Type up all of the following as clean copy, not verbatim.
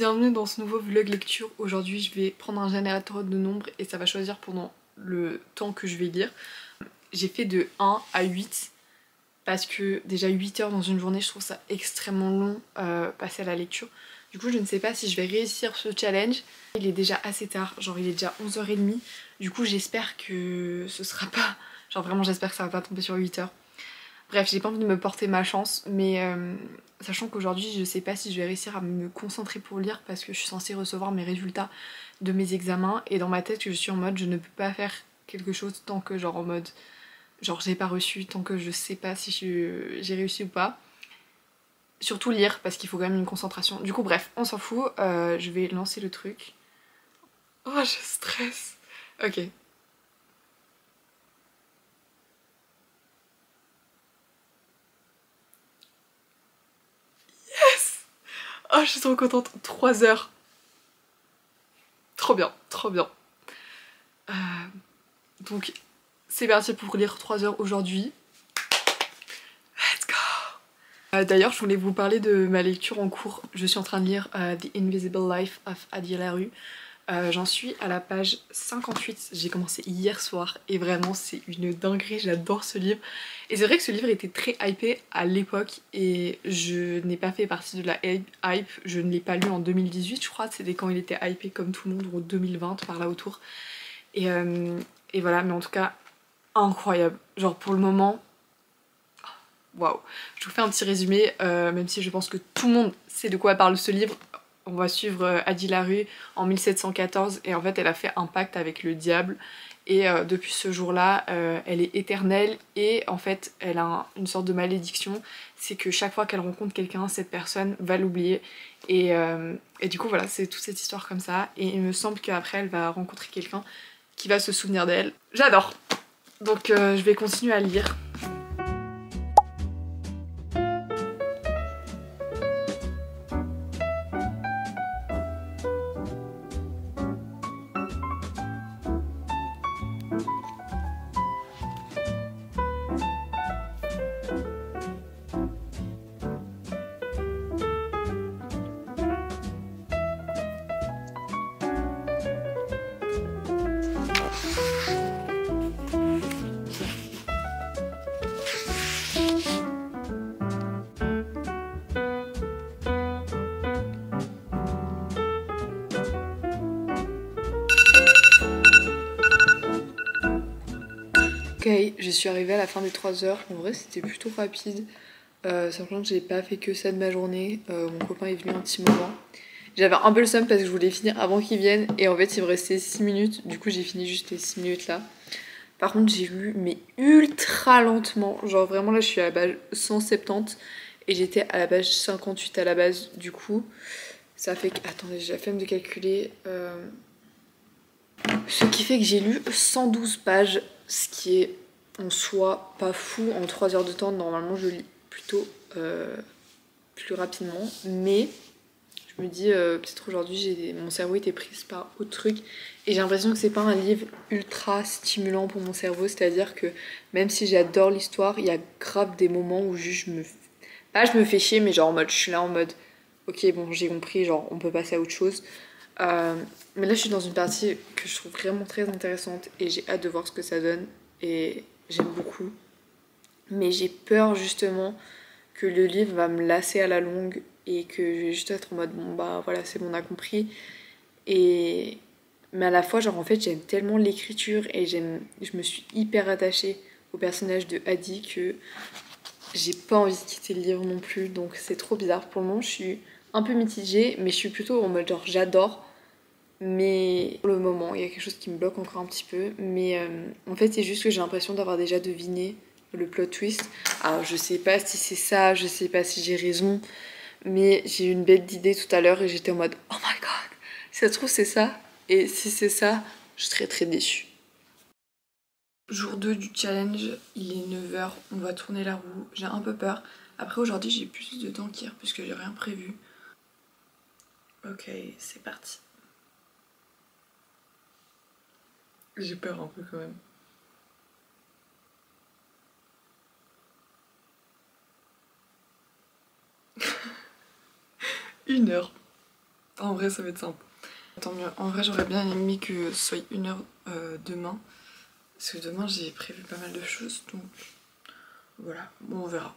Bienvenue dans ce nouveau vlog lecture. Aujourd'hui je vais prendre un générateur de nombres et ça va choisir pendant le temps que je vais lire. J'ai fait de 1 à 8 parce que déjà 8 heures dans une journée je trouve ça extrêmement long passer à la lecture. Du coup je ne sais pas si je vais réussir ce challenge. Il est déjà assez tard, genre il est déjà 11h30. Du coup j'espère que ce sera pas... Genre vraiment j'espère que ça va pas tomber sur 8 heures. Bref, j'ai pas envie de me porter ma chance, mais sachant qu'aujourd'hui je sais pas si je vais réussir à me concentrer pour lire parce que je suis censée recevoir mes résultats de mes examens et dans ma tête je suis en mode je ne peux pas faire quelque chose tant que genre en mode genre j'ai pas reçu, tant que je sais pas si j'ai réussi ou pas. Surtout lire parce qu'il faut quand même une concentration. Du coup bref, on s'en fout, je vais lancer le truc. Oh je stresse. Ok. Oh je suis trop contente, 3 heures. Trop bien, trop bien. Donc c'est parti pour lire 3 heures aujourd'hui. Let's go. D'ailleurs je voulais vous parler de ma lecture en cours. Je suis en train de lire The Invisible Life of Addie LaRue. J'en suis à la page 58, j'ai commencé hier soir et vraiment c'est une dinguerie, j'adore ce livre. Et c'est vrai que ce livre était très hypé à l'époque et je n'ai pas fait partie de la hype, je ne l'ai pas lu en 2018 je crois, c'était quand il était hypé comme tout le monde, ou 2020 par là autour. Et voilà, mais en tout cas incroyable, genre pour le moment, waouh. Je vous fais un petit résumé, même si je pense que tout le monde sait de quoi parle ce livre. On va suivre Addie LaRue en 1714 et en fait elle a fait un pacte avec le diable et depuis ce jour-là elle est éternelle et en fait elle a une sorte de malédiction, c'est que chaque fois qu'elle rencontre quelqu'un, cette personne va l'oublier et du coup voilà, c'est toute cette histoire comme ça et il me semble qu'après elle va rencontrer quelqu'un qui va se souvenir d'elle. J'adore. Donc je vais continuer à lire. Ok, je suis arrivée à la fin des 3 heures. En vrai, c'était plutôt rapide. Sachant que j'ai pas fait que ça de ma journée. Mon copain est venu un petit moment. J'avais un peu le seum parce que je voulais finir avant qu'il vienne. Et en fait, il me restait 6 minutes. Du coup, j'ai fini juste les 6 minutes là. Par contre, j'ai lu, mais ultra lentement. Genre, vraiment, là, je suis à la page 170. Et j'étais à la page 58 à la base. Du coup, ça fait que. Attendez, j'ai la flemme de calculer. Ce qui fait que j'ai lu 112 pages, ce qui est en soi pas fou en 3 heures de temps. Normalement je lis plutôt plus rapidement, mais je me dis peut-être aujourd'hui mon cerveau était pris par autre truc et j'ai l'impression que c'est pas un livre ultra stimulant pour mon cerveau, c'est-à-dire que même si j'adore l'histoire, il y a grave des moments où juste je me fais chier, mais genre en mode je suis là en mode ok bon j'ai compris, genre on peut passer à autre chose. Mais là je suis dans une partie que je trouve vraiment très intéressante et j'ai hâte de voir ce que ça donne et j'aime beaucoup. Mais j'ai peur justement que le livre va me lasser à la longue et que je vais juste être en mode bon bah voilà c'est bon on a compris. Et... Mais à la fois genre en fait j'aime tellement l'écriture et je me suis hyper attachée au personnage de Addie que j'ai pas envie de quitter le livre non plus, donc c'est trop bizarre. Pour le moment je suis un peu mitigée mais je suis plutôt en mode genre j'adore. Mais pour le moment, il y a quelque chose qui me bloque encore un petit peu. Mais en fait, c'est juste que j'ai l'impression d'avoir déjà deviné le plot twist. Alors, je sais pas si c'est ça, je sais pas si j'ai raison. Mais j'ai eu une bête d'idée tout à l'heure et j'étais en mode oh my god, si ça se trouve c'est ça. Et si c'est ça, je serais très déçue. Jour 2 du challenge, il est 9h, on va tourner la roue. J'ai un peu peur. Après, aujourd'hui, j'ai plus de temps qu'hier puisque j'ai rien prévu. Ok, c'est parti. J'ai peur un peu quand même. Une heure. En vrai ça va être simple. Tant mieux. En vrai j'aurais bien aimé que ce soit 1 heure demain. Parce que demain j'ai prévu pas mal de choses. Donc voilà, bon on verra.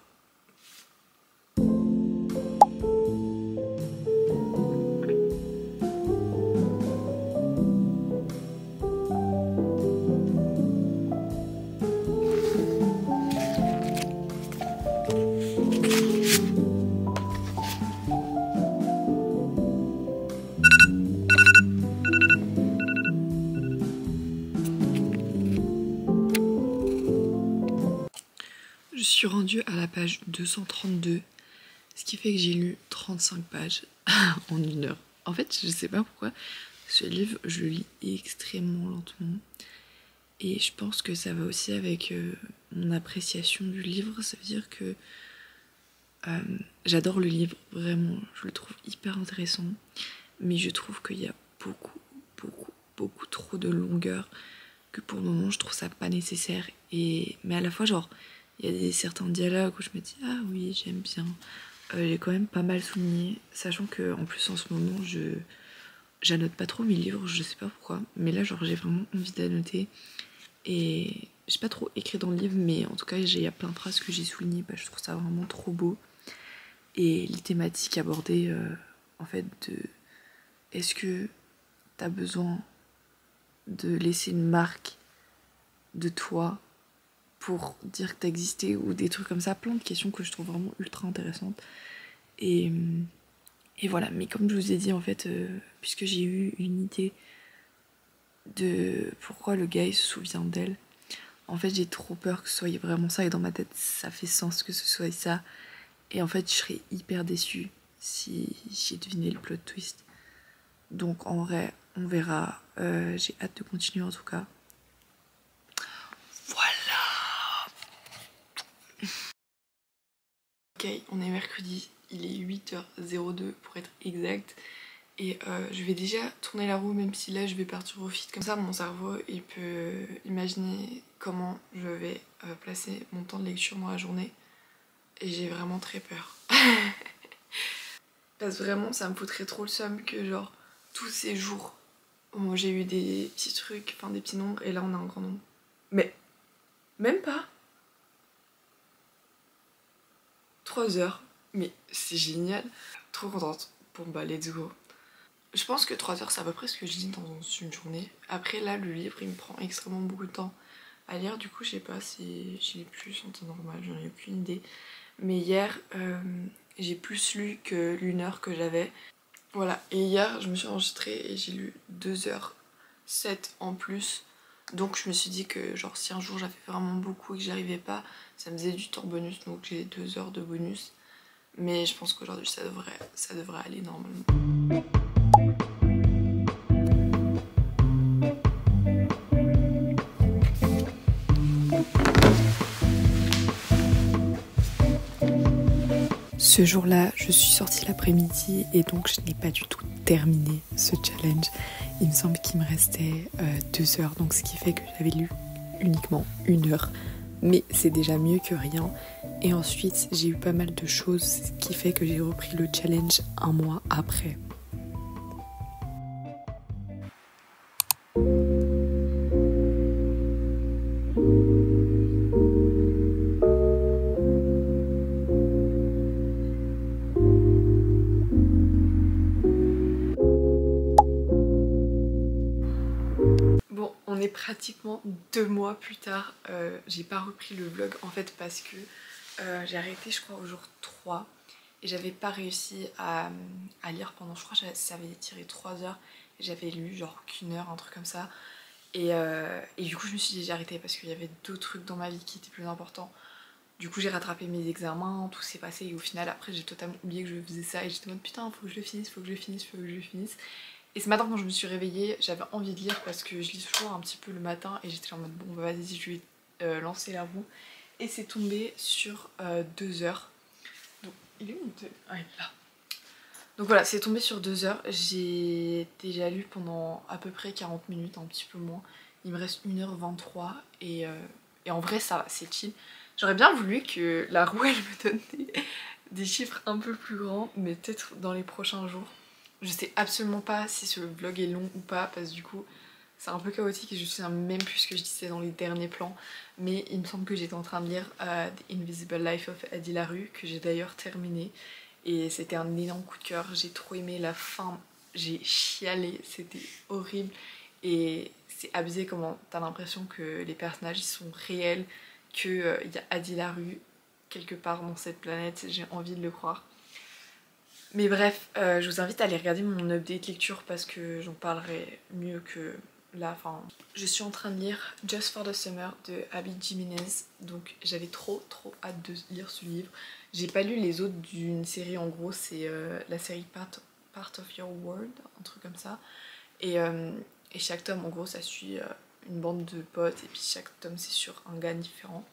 Je suis rendue à la page 232, ce qui fait que j'ai lu 35 pages en 1 heure. En fait, je sais pas pourquoi, ce livre, je le lis extrêmement lentement. Et je pense que ça va aussi avec mon appréciation du livre. Ça veut dire que j'adore le livre, vraiment, je le trouve hyper intéressant. Mais je trouve qu'il y a beaucoup trop de longueur, que pour le moment je trouve ça pas nécessaire. Mais à la fois, genre, il y a certains dialogues où je me dis ah oui, j'aime bien. J'ai quand même pas mal souligné, sachant que en plus en ce moment j'annote pas trop mes livres, je sais pas pourquoi, mais là genre j'ai vraiment envie d'annoter. Et j'ai pas trop écrit dans le livre, mais en tout cas il y a plein de phrases que j'ai soulignées, je trouve ça vraiment trop beau. Et les thématiques abordées en fait de est-ce que t'as besoin de laisser une marque de toi pour dire que t'as existé, ou des trucs comme ça, plein de questions que je trouve vraiment ultra intéressantes. Et voilà, mais comme je vous ai dit en fait, puisque j'ai eu une idée de pourquoi le gars il se souvient d'elle, en fait j'ai trop peur que ce soit vraiment ça, et dans ma tête ça fait sens que ce soit ça, et en fait je serais hyper déçue si j'ai deviné le plot twist. Donc en vrai on verra, j'ai hâte de continuer en tout cas. Voilà. Ok, on est mercredi, il est 8h02 pour être exact. Et je vais déjà tourner la roue, même si là je vais partir au feed. Comme ça mon cerveau il peut imaginer comment je vais placer mon temps de lecture dans la journée. Et j'ai vraiment très peur. Parce que vraiment ça me foutrait trop le seum que genre tous ces jours où j'ai eu des petits trucs, enfin des petits nombres, et là on a un grand nombre. Mais même pas 3 heures. Mais c'est génial. Trop contente. Bon bah let's go. Je pense que 3 heures c'est à peu près ce que je lis dans une journée. Après là le livre il me prend extrêmement beaucoup de temps à lire, du coup je sais pas si je lis plus en temps normal, j'en ai aucune idée. Mais hier j'ai plus lu que l'1 heure que j'avais. Voilà, et hier je me suis enregistrée et j'ai lu 2h07 en plus. Donc je me suis dit que genre si un jour j'avais vraiment beaucoup et que j'y arrivais pas, ça me faisait du temps bonus, donc j'ai 2 heures de bonus. Mais je pense qu'aujourd'hui ça devrait aller normalement. Ce jour-là, je suis sortie l'après-midi et donc je n'ai pas du tout terminé ce challenge. Il me semble qu'il me restait 2 heures, donc ce qui fait que j'avais lu uniquement 1 heure. Mais c'est déjà mieux que rien. Et ensuite, j'ai eu pas mal de choses, ce qui fait que j'ai repris le challenge un mois après. On est pratiquement 2 mois plus tard, j'ai pas repris le vlog en fait parce que j'ai arrêté je crois au jour 3 et j'avais pas réussi à lire pendant, je crois que ça avait tiré 3 heures et j'avais lu genre qu'1 heure, un truc comme ça. Et du coup je me suis dit j'ai arrêté parce qu'il y avait d'autres trucs dans ma vie qui étaient plus importants. Du coup j'ai rattrapé mes examens, tout s'est passé et au final après j'ai totalement oublié que je faisais ça et j'étais en mode putain faut que je le finisse, faut que je le finisse, faut que je le finisse. Et ce matin quand je me suis réveillée, j'avais envie de lire parce que je lis toujours un petit peu le matin et j'étais en mode bon bah vas-y je vais lancer la roue. Et c'est tombé sur 2 heures. Donc il est où mon... Ah il est là. Donc voilà, c'est tombé sur 2 heures. J'ai déjà lu pendant à peu près 40 minutes, un petit peu moins. Il me reste 1h23 et en vrai ça va, c'est chill. J'aurais bien voulu que la roue elle me donne des chiffres un peu plus grands, mais peut-être dans les prochains jours. Je sais absolument pas si ce vlog est long ou pas parce que du coup c'est un peu chaotique et je sais même plus ce que je disais dans les derniers plans. Mais il me semble que j'étais en train de lire The Invisible Life of Addie LaRue, que j'ai d'ailleurs terminé. Et c'était un énorme coup de cœur, j'ai trop aimé la fin, j'ai chialé, c'était horrible. Et c'est abusé comment t'as l'impression que les personnages ils sont réels, qu'il y a Addie LaRue quelque part dans cette planète, j'ai envie de le croire. Mais bref, je vous invite à aller regarder mon update lecture parce que j'en parlerai mieux que là. Enfin, je suis en train de lire Just for the Summer de Abby Jimenez, donc j'avais trop hâte de lire ce livre. J'ai pas lu les autres d'une série, en gros c'est la série Part of Your World, un truc comme ça. Et chaque tome, en gros, ça suit une bande de potes et puis chaque tome c'est sur un gars différent.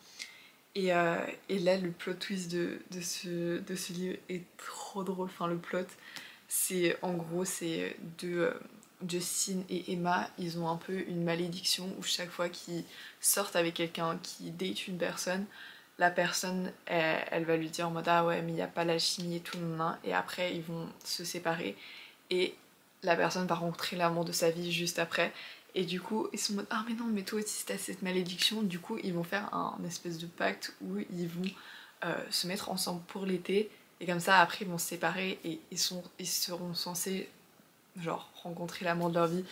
Et là, le plot twist de ce livre est trop drôle. Enfin, le plot, c'est en gros, c'est Justin et Emma, ils ont un peu une malédiction où chaque fois qu'ils sortent avec quelqu'un, qui date une personne, la personne, elle va lui dire en mode ah ouais, mais il n'y a pas l'alchimie et tout, et après ils vont se séparer et la personne va rencontrer l'amour de sa vie juste après. Et du coup, ils sont en mode ah mais non, mais toi aussi t'as cette malédiction. Du coup, ils vont faire un espèce de pacte où ils vont se mettre ensemble pour l'été. Et comme ça, après, ils vont se séparer et ils seront censés genre rencontrer l'amour de leur vie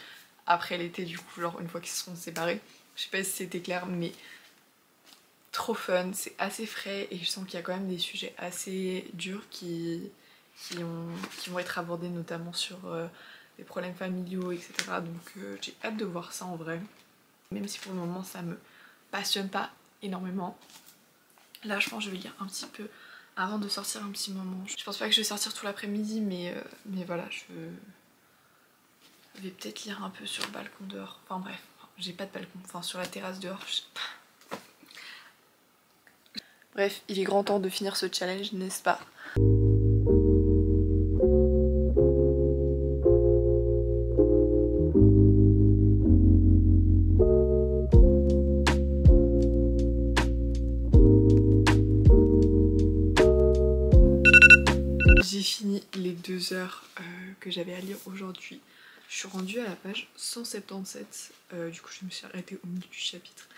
après l'été, du coup, genre une fois qu'ils seront séparés. Je sais pas si c'était clair, mais trop fun, c'est assez frais et je sens qu'il y a quand même des sujets assez durs qui vont être abordés, notamment sur des problèmes familiaux, etc. Donc j'ai hâte de voir ça en vrai. Même si pour le moment ça me passionne pas énormément. Là je pense que je vais lire un petit peu avant de sortir un petit moment. Je pense pas que je vais sortir tout l'après-midi, mais voilà, je vais peut-être lire un peu sur le balcon dehors. Enfin bref, j'ai pas de balcon, enfin sur la terrasse dehors, je sais pas. Bref, il est grand temps de finir ce challenge, n'est-ce pas? J'ai fini les 2 heures que j'avais à lire aujourd'hui. Je suis rendue à la page 177, du coup je me suis arrêtée au milieu du chapitre.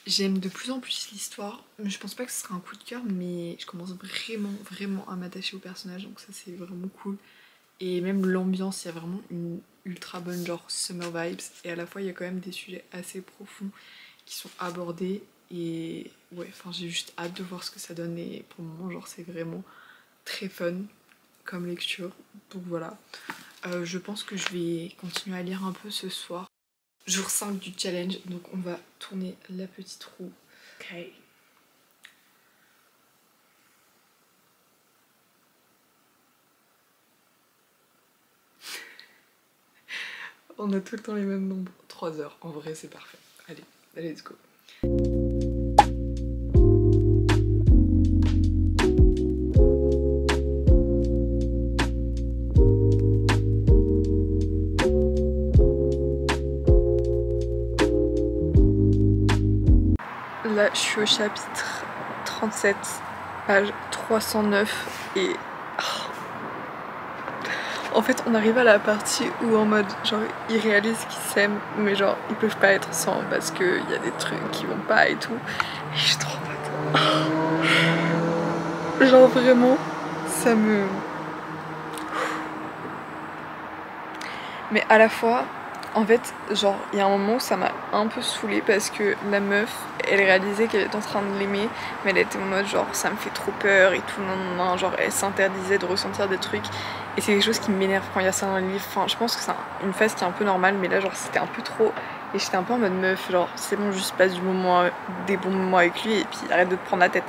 J'aime de plus en plus l'histoire, mais je pense pas que ce sera un coup de cœur, mais je commence vraiment à m'attacher au personnage, donc ça c'est vraiment cool. Et même l'ambiance, il y a vraiment une ultra bonne genre summer vibes, et à la fois il y a quand même des sujets assez profonds qui sont abordés, et ouais, enfin j'ai juste hâte de voir ce que ça donne, et pour le moment genre c'est vraiment très fun comme lecture, donc voilà. Je pense que je vais continuer à lire un peu ce soir. Jour 5 du challenge, donc on va tourner la petite roue. Ok. On a tout le temps les mêmes nombres. 3 heures, en vrai c'est parfait. Allez, let's go. Là, je suis au chapitre 37, page 309 et... En fait, on arrive à la partie où en mode, genre, ils réalisent qu'ils s'aiment, mais genre, ils peuvent pas être ensemble parce qu'il y a des trucs qui vont pas et tout. Et je suis trop en mode... Genre, vraiment, ça me... Mais à la fois... En fait, genre, il y a un moment où ça m'a un peu saoulée parce que la meuf, elle réalisait qu'elle était en train de l'aimer, mais elle était en mode genre ça me fait trop peur et tout, non, genre elle s'interdisait de ressentir des trucs. Et c'est quelque chose qui m'énerve quand il y a ça dans le livre. Enfin, je pense que c'est une phase qui est un peu normale, mais là, genre, c'était un peu trop. Et j'étais un peu en mode meuf, genre, c'est bon, juste passe des bons moments avec lui et puis arrête de te prendre la tête.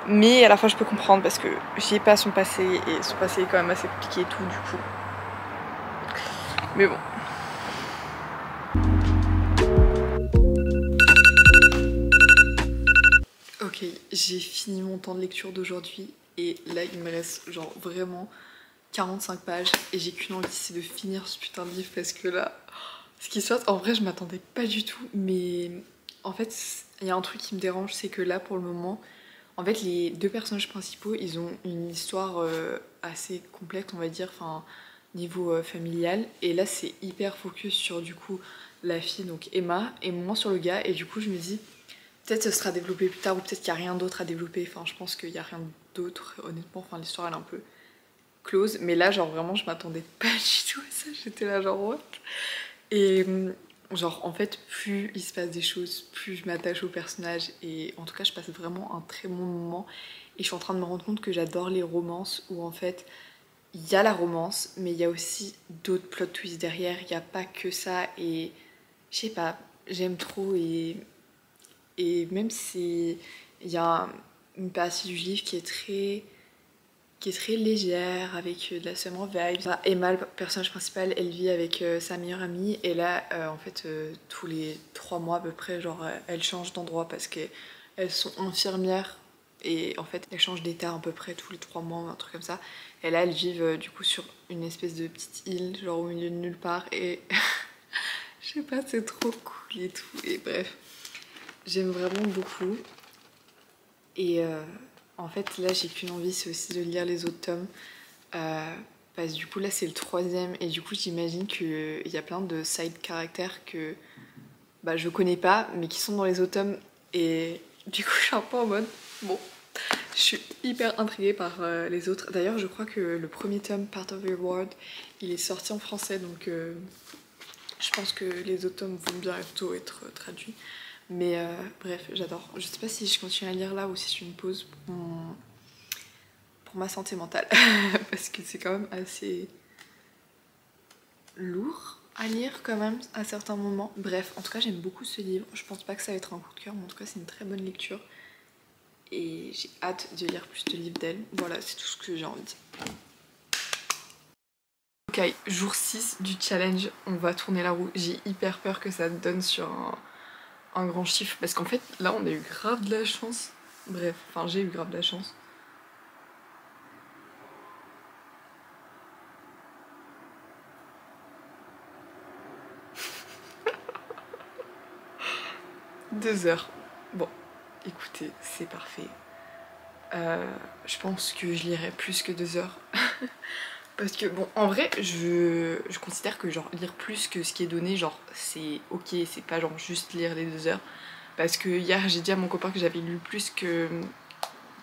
Mais à la fois, je peux comprendre parce que j'y ai pas son passé et son passé est quand même assez compliqué et tout, du coup. Mais bon. Ok, j'ai fini mon temps de lecture d'aujourd'hui et là il me reste genre vraiment 45 pages et j'ai qu'une envie, c'est de finir ce putain de livre parce que là, ce qui se passe, en vrai je m'attendais pas du tout, mais en fait il y a un truc qui me dérange, c'est que là pour le moment, en fait les deux personnages principaux ils ont une histoire assez complexe on va dire, enfin niveau familial. Et là c'est hyper focus sur du coup la fille, donc Emma, et moins sur le gars. Et du coup je me dis, peut-être ce sera développé plus tard ou peut-être qu'il n'y a rien d'autre à développer. Enfin je pense qu'il n'y a rien d'autre honnêtement. Enfin l'histoire elle est un peu close. Mais là genre vraiment je m'attendais pas du tout à ça. J'étais là genre what. Et genre en fait plus il se passe des choses, plus je m'attache au personnage. Et en tout cas je passe vraiment un très bon moment. Et je suis en train de me rendre compte que j'adore les romances où en fait il y a la romance, mais il y a aussi d'autres plot twists derrière, il n'y a pas que ça, et je sais pas, j'aime trop, et même si il y a une partie du livre qui est très légère, avec de la summer vibes. Emma, le personnage principal, elle vit avec sa meilleure amie, et là, en fait, tous les 3 mois à peu près, genre, elles changent d'endroit parce qu'elles sont infirmières, et en fait, elles changent d'état à peu près tous les 3 mois, un truc comme ça. Et là, elles vivent du coup sur une espèce de petite île, genre au milieu de nulle part, et je sais pas, c'est trop cool et tout, et bref, j'aime vraiment beaucoup. Et en fait, là, j'ai qu'une envie, c'est aussi de lire les autres tomes. Parce que du coup, là, c'est le 3e. Et du coup, j'imagine qu'il y a plein de side caractères que bah, je connais pas, mais qui sont dans les autres tomes. Et du coup, je suis un peu en mode, bon, je suis hyper intriguée par les autres. D'ailleurs, je crois que le premier tome, Part of Your World, il est sorti en français. Donc, je pense que les autres tomes vont bientôt être traduits. Mais bref, j'adore. Je sais pas si je continue à lire là ou si je fais une pause pour ma santé mentale. Parce que c'est quand même assez lourd à lire quand même à certains moments. Bref, en tout cas j'aime beaucoup ce livre. Je pense pas que ça va être un coup de cœur, mais en tout cas c'est une très bonne lecture. Et j'ai hâte de lire plus de livres d'elle. Voilà, c'est tout ce que j'ai envie de dire. Ok, jour 6 du challenge, on va tourner la roue. J'ai hyper peur que ça donne sur un grand chiffre, parce qu'en fait là on a eu grave de la chance. Bref, enfin j'ai eu grave de la chance. Deux heures. Bon, écoutez, c'est parfait. Je pense que je lirai plus que 2 heures. Parce que bon, en vrai, je considère que genre lire plus que ce qui est donné, genre c'est ok, c'est pas genre juste lire les 2 heures. Parce que hier j'ai dit à mon copain que j'avais lu plus que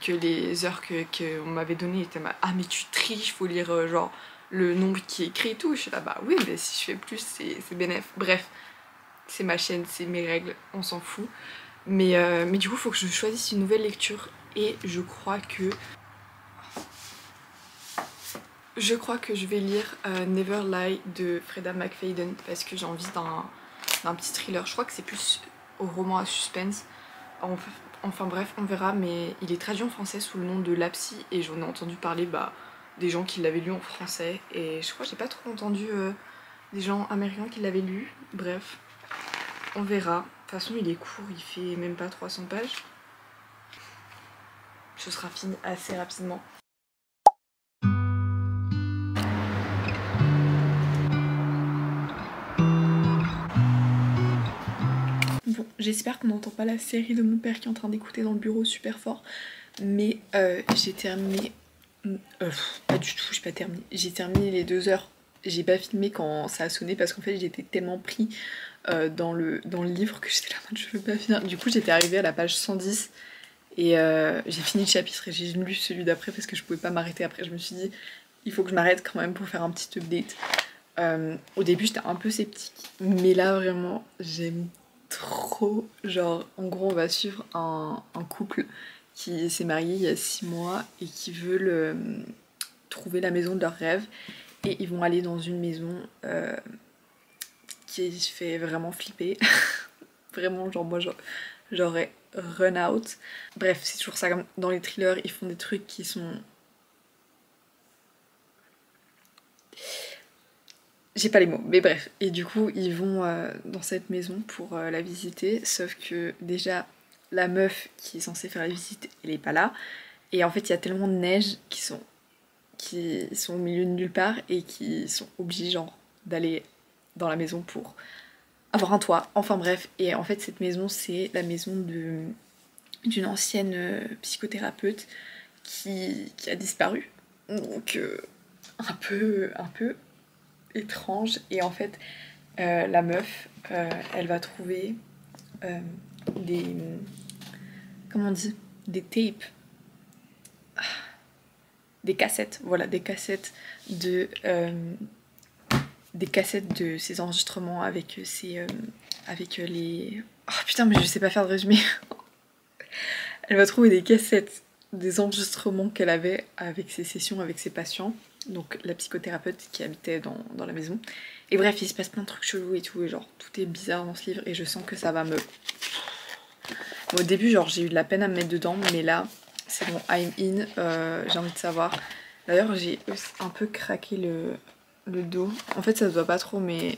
les heures qu'on m'avait données. Il était là, ah mais tu triches, faut lire genre le nombre qui est écrit et tout. Je suis là, bah oui, mais si je fais plus, c'est bénéf. Bref, c'est ma chaîne, c'est mes règles, on s'en fout. Mais du coup, faut que je choisisse une nouvelle lecture. Et je crois que je vais lire Never Lie de Freda McFadden parce que j'ai envie d'un petit thriller. Je crois que c'est plus au roman à suspense. Enfin bref, on verra, mais il est traduit en français sous le nom de Lapsy et j'en ai entendu parler des gens qui l'avaient lu en français. Et je crois que j'ai pas trop entendu des gens américains qui l'avaient lu. Bref, on verra. De toute façon, il est court, il fait même pas 300 pages. Ce sera fini assez rapidement. Bon, j'espère qu'on n'entend pas la série de mon père qui est en train d'écouter dans le bureau super fort. Mais j'ai terminé... pas du tout, j'ai pas terminé. J'ai terminé les 2 heures. J'ai pas filmé quand ça a sonné parce qu'en fait j'étais tellement pris dans le livre que j'étais là, je veux pas finir. Du coup j'étais arrivée à la page 110 et j'ai fini le chapitre et j'ai lu celui d'après parce que je pouvais pas m'arrêter après. Je me suis dit, il faut que je m'arrête quand même pour faire un petit update. Au début j'étais un peu sceptique, mais là vraiment j'aime trop. Genre en gros on va suivre un couple qui s'est marié il y a 6 mois et qui veulent trouver la maison de leurs rêves. Et ils vont aller dans une maison qui fait vraiment flipper. Vraiment, genre moi j'aurais run out. Bref, c'est toujours ça, comme dans les thrillers, ils font des trucs qui sont... J'ai pas les mots, mais bref. Et du coup, ils vont dans cette maison pour la visiter, sauf que déjà, la meuf qui est censée faire la visite, elle est pas là. Et en fait, il y a tellement de neige qui sont au milieu de nulle part et qui sont obligés genre d'aller dans la maison pour avoir un toit. Enfin bref, et en fait cette maison c'est la maison d'une ancienne psychothérapeute qui a disparu. Donc un peu étrange. Et en fait, la meuf, elle va trouver des... Comment on dit? Des tapes. Des cassettes, voilà, des cassettes de ses enregistrements avec les... Oh putain, mais je sais pas faire de résumé. Elle va trouver des cassettes des enregistrements qu'elle avait avec ses sessions avec ses patients, donc la psychothérapeute qui habitait dans la maison. Et bref, il se passe plein de trucs chelous et tout, et genre tout est bizarre dans ce livre, et je sens que ça va me... Bon, au début, genre j'ai eu de la peine à me mettre dedans, mais là, c'est bon, I'm in, j'ai envie de savoir. D'ailleurs, j'ai un peu craqué le dos. En fait, ça se voit pas trop, mais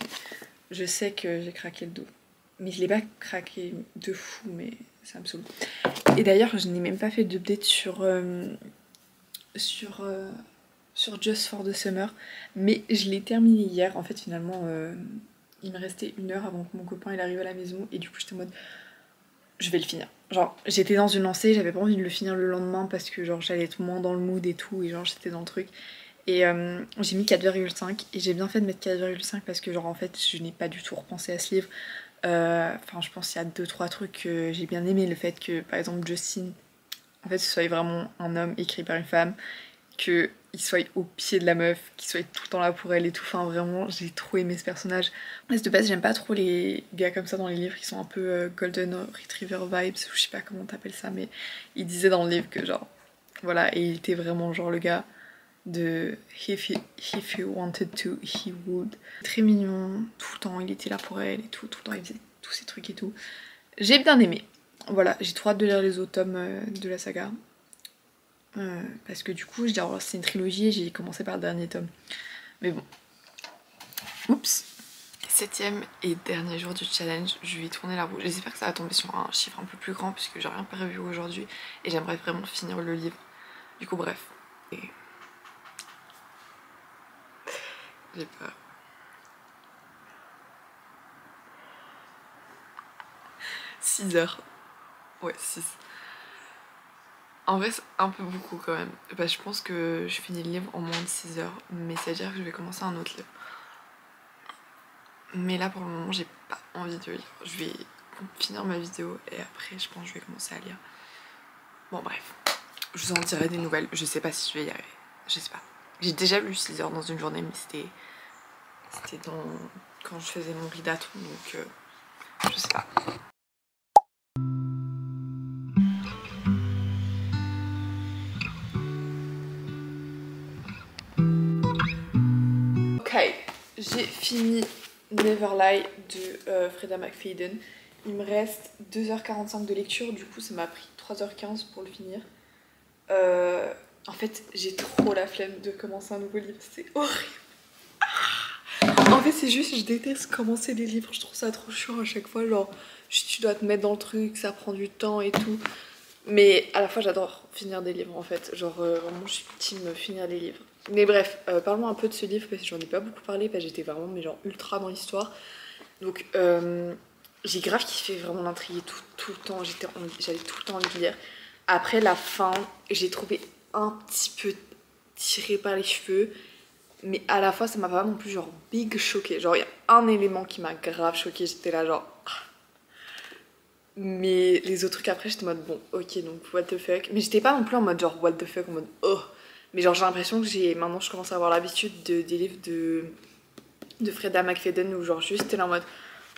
je sais que j'ai craqué le dos. Mais je l'ai pas craqué de fou, mais ça me saoule. Et d'ailleurs, je n'ai même pas fait d'update sur Just for the Summer, mais je l'ai terminé hier. En fait, finalement, il me restait 1 heure avant que mon copain il arrive à la maison, et du coup, j'étais en mode, je vais le finir. Genre, j'étais dans une lancée, j'avais pas envie de le finir le lendemain parce que genre j'allais être moins dans le mood et tout, et genre j'étais dans le truc. Et j'ai mis 4,5 et j'ai bien fait de mettre 4,5 parce que genre en fait je n'ai pas du tout repensé à ce livre. Enfin je pense qu'il y a 2-3 trucs que j'ai bien aimé, le fait que par exemple Justin, en fait ce soit vraiment un homme écrit par une femme, qu'il soit au pied de la meuf, qu'il soit tout le temps là pour elle et tout, enfin vraiment j'ai trop aimé ce personnage. Mais de base j'aime pas trop les gars comme ça dans les livres qui sont un peu Golden Retriever vibes, je sais pas comment t'appelles ça, mais il disait dans le livre que genre voilà, et il était vraiment genre le gars de if he wanted to, he would. Très mignon, tout le temps il était là pour elle et tout le temps il faisait tous ces trucs et tout. J'ai bien aimé. Voilà, j'ai trop hâte de lire les autres tomes de la saga. Parce que du coup, c'est une trilogie et j'ai commencé par le dernier tome. Mais bon. Oups. 7e et dernier jour du challenge, je vais tourner la roue. J'espère que ça va tomber sur un chiffre un peu plus grand puisque j'ai rien prévu aujourd'hui et j'aimerais vraiment finir le livre. Du coup, bref. Et... j'ai peur. « 6 heures. Ouais, 6. En vrai, c'est un peu beaucoup quand même. Bah, je pense que je finis le livre en moins de 6 heures, mais ça veut dire que je vais commencer un autre livre. Mais là, pour le moment, j'ai pas envie de lire. Je vais finir ma vidéo et après, je pense que je vais commencer à lire. Bon, bref. Je vous en dirai des nouvelles. Je sais pas si je vais y arriver. Je sais pas. J'ai déjà lu 6 heures dans une journée, mais c'était quand je faisais mon ridaton, donc je sais pas. Ok, j'ai fini Neverlie de Freda McFadden. Il me reste 2h45 de lecture, du coup ça m'a pris 3h15 pour le finir. En fait, j'ai trop la flemme de commencer un nouveau livre, c'est horrible. En fait, c'est juste, je déteste commencer des livres, je trouve ça trop chiant à chaque fois. Genre, tu dois te mettre dans le truc, ça prend du temps et tout. Mais à la fois, j'adore finir des livres en fait. Genre, vraiment, je suis team finir des livres. Mais bref, parlons un peu de ce livre parce que j'en ai pas beaucoup parlé parce que j'étais vraiment mais genre ultra dans l'histoire. Donc, j'ai grave kiffé vraiment l'intrigue tout le temps. J'avais tout le temps envie de lire. Après la fin, j'ai trouvé un petit peu tiré par les cheveux. Mais à la fois, ça m'a pas non plus genre big choqué. Genre, il y a un élément qui m'a grave choqué. J'étais là genre... Mais les autres trucs après, j'étais en mode bon, ok, donc what the fuck. Mais j'étais pas non plus en mode genre what the fuck, en mode oh. Mais genre j'ai l'impression que maintenant je commence à avoir l'habitude des livres de Freda McFadden où genre juste t'es là en mode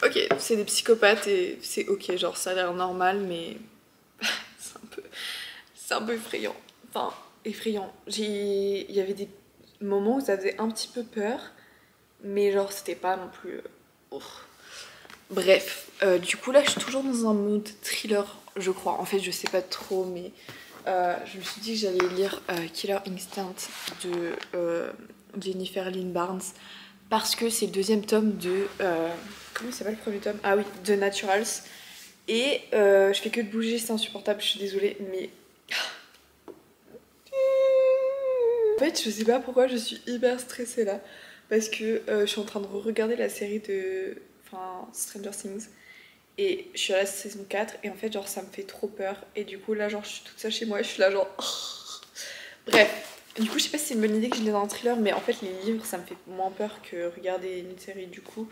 ok, c'est des psychopathes et c'est ok, genre ça a l'air normal, mais c'est un peu effrayant. Enfin, effrayant. Il y avait des moments où ça faisait un petit peu peur, mais genre c'était pas non plus... Bref, du coup là je suis toujours dans un mood thriller, je crois. En fait je sais pas trop, mais je me suis dit que j'allais lire Killer Instinct de Jennifer Lynn Barnes parce que c'est le deuxième tome de... comment s'appelle le premier tome? Ah oui, de Naturals. Et je fais que de bouger, c'est insupportable, je suis désolée, mais... En fait je sais pas pourquoi je suis hyper stressée là, parce que je suis en train de regarder la série de... Enfin, Stranger Things. Et je suis à la saison 4 et en fait genre ça me fait trop peur. Et du coup là genre je suis toute seule chez moi et je suis là genre... Bref, Du coup, je sais pas si c'est une bonne idée que je lise un thriller, mais en fait, les livres, ça me fait moins peur que regarder une série. Du coup,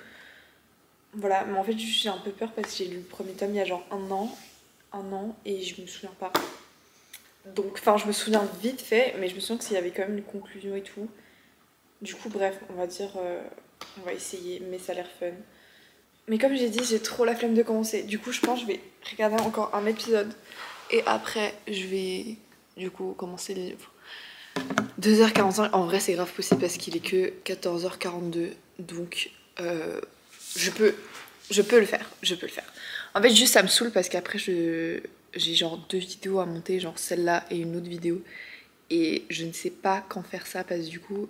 voilà. Mais en fait, j'ai un peu peur parce que j'ai lu le premier tome il y a genre un an, et je me souviens pas. Donc, enfin, je me souviens vite fait, mais je me souviens qu'il y avait quand même une conclusion et tout. Du coup, bref, on va dire, on va essayer, mais ça a l'air fun. Mais comme j'ai dit, j'ai trop la flemme de commencer. Du coup, je pense que je vais regarder encore un épisode. Et après, je vais du coup commencer le livre. 2h45, en vrai, c'est grave possible parce qu'il est que 14h42. Donc, je peux, je peux le faire. Je peux le faire. En fait, juste ça me saoule parce qu'après, j'ai genre 2 vidéos à monter, genre celle-là et une autre vidéo. Et je ne sais pas quand faire ça parce que du coup,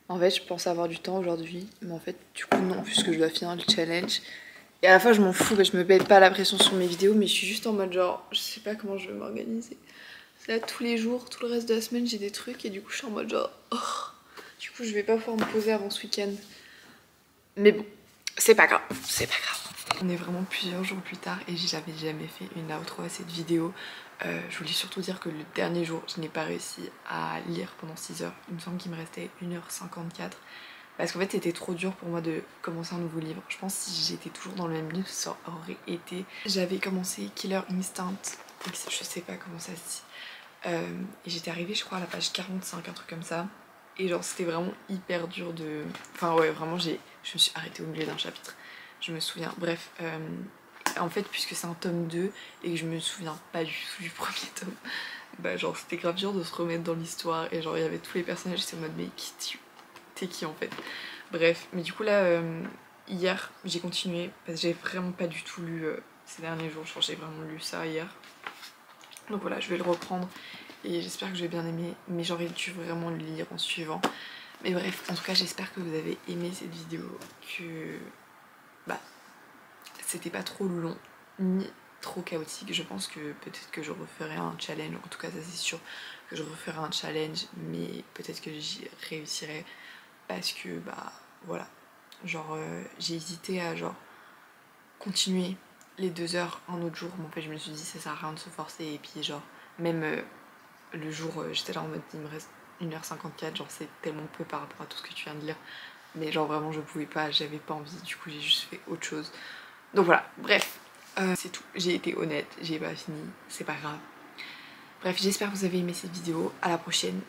en fait, je pense avoir du temps aujourd'hui. Mais en fait, du coup, non, puisque je dois finir le challenge. Et à la fois, je m'en fous, je me mets pas la pression sur mes vidéos, mais je suis juste en mode genre, je sais pas comment je vais m'organiser. Là, tous les jours, tout le reste de la semaine, j'ai des trucs et du coup, je suis en mode genre, oh. Du coup, je vais pas pouvoir me poser avant ce week-end. Mais bon, c'est pas grave, c'est pas grave. On est vraiment plusieurs jours plus tard et j'avais jamais fait une outro à cette vidéo. Je voulais surtout dire que le dernier jour, je n'ai pas réussi à lire pendant 6 heures. Il me semble qu'il me restait 1h54. Parce qu'en fait, c'était trop dur pour moi de commencer un nouveau livre. Je pense que si j'étais toujours dans le même livre, ça aurait été... J'avais commencé Killer Instinct, je sais pas comment ça se dit. Et j'étais arrivée, je crois, à la page 45, un truc comme ça. Et genre, c'était vraiment hyper dur de... Enfin ouais, vraiment, je me suis arrêtée au milieu d'un chapitre. Je me souviens. Bref, en fait, puisque c'est un tome 2 et que je me souviens pas du tout du premier tome, bah genre, c'était grave dur de se remettre dans l'histoire. Et genre, il y avait tous les personnages, j'étais en mode, mais t'es qui en fait? Bref, mais du coup là, hier, j'ai continué parce que j'ai vraiment pas du tout lu ces derniers jours. Genre, j'ai vraiment lu ça hier. Donc voilà, je vais le reprendre et j'espère que je vais bien aimer, mais j'aurais dû vraiment le lire en suivant. Mais bref, en tout cas, j'espère que vous avez aimé cette vidéo, que bah c'était pas trop long ni trop chaotique. Je pense que peut-être que je referai un challenge, en tout cas ça c'est sûr que je referai un challenge, mais peut-être que j'y réussirai parce que bah voilà, genre j'ai hésité à genre continuer les 2 heures un autre jour, mais en fait je me suis dit ça sert à rien de se forcer, et puis genre même le jour j'étais là en mode il me reste 1h54, genre c'est tellement peu par rapport à tout ce que tu viens de lire, mais genre vraiment je pouvais pas, j'avais pas envie, du coup j'ai juste fait autre chose. Donc voilà, bref, c'est tout, j'ai été honnête, j'ai pas fini, c'est pas grave. Bref, j'espère que vous avez aimé cette vidéo, à la prochaine